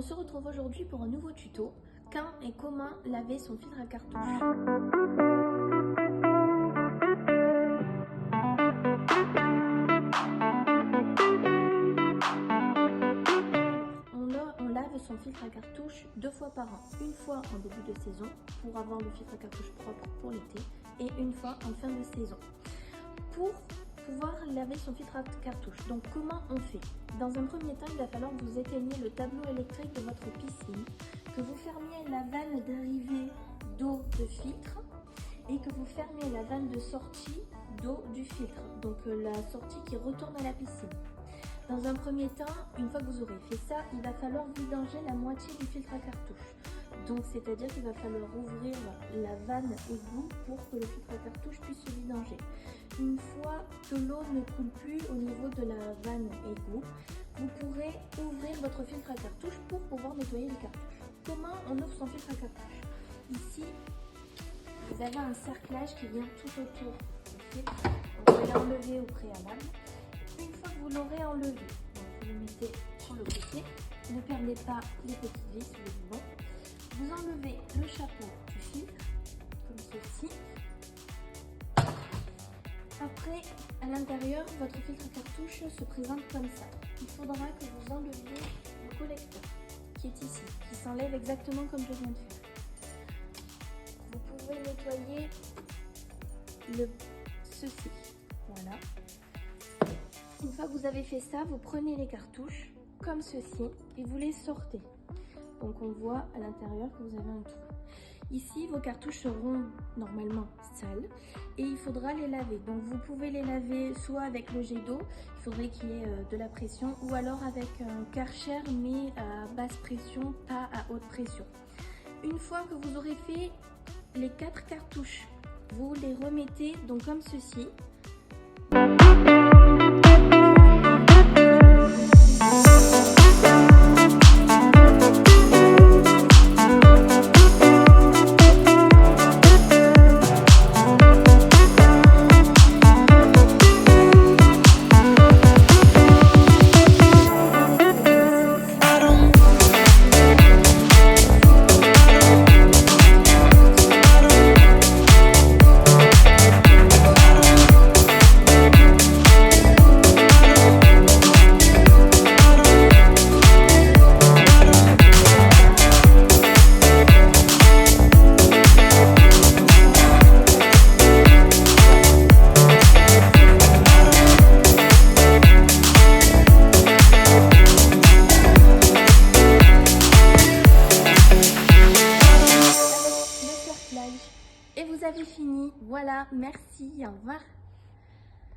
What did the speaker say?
se retrouve aujourd'hui pour un nouveau tuto, quand et comment laver son filtre à cartouche. On lave son filtre à cartouche 2 fois par an. Une fois en début de saison pour avoir le filtre à cartouche propre pour l'été et une fois en fin de saison. Pour pouvoir laver son filtre à cartouche, donc comment on fait? Dans un premier temps, il va falloir que vous éteigniez le tableau électrique de votre piscine, que vous fermiez la vanne d'arrivée d'eau de filtre et que vous fermiez la vanne de sortie d'eau du filtre, donc la sortie qui retourne à la piscine. Dans un premier temps, une fois que vous aurez fait ça, il va falloir vidanger la moitié du filtre à cartouche. Donc c'est-à-dire qu'il va falloir ouvrir la vanne égout pour que le filtre à cartouche puisse se vidanger. Une fois que l'eau ne coule plus au niveau de la vanne égout, vous pourrez ouvrir votre filtre à cartouche pour pouvoir nettoyer les cartouches. Comment on ouvre son filtre à cartouche? Ici, vous avez un cerclage qui vient tout autour du filtre. Vous pouvez l'enlever au préalable. Une fois que vous l'aurez enlevé, donc vous le mettez sur le côté. Ne perdez pas les petites vis ou les boulons. Vous enlevez le chapeau du filtre, comme ceci. Après, à l'intérieur, votre filtre à cartouche se présente comme ça. Il faudra que vous enleviez le collecteur qui est ici, qui s'enlève exactement comme je viens de faire. Vous pouvez nettoyer ceci. Voilà. Une fois que vous avez fait ça, vous prenez les cartouches comme ceci et vous les sortez. Donc on voit à l'intérieur que vous avez un trou. Ici, vos cartouches seront normalement sales et il faudra les laver. Donc vous pouvez les laver soit avec le jet d'eau, il faudrait qu'il y ait de la pression, ou alors avec un Karcher mais à basse pression, pas à haute pression. Une fois que vous aurez fait les 4 cartouches, vous les remettez donc comme ceci. Et vous avez fini. Voilà, merci, au revoir.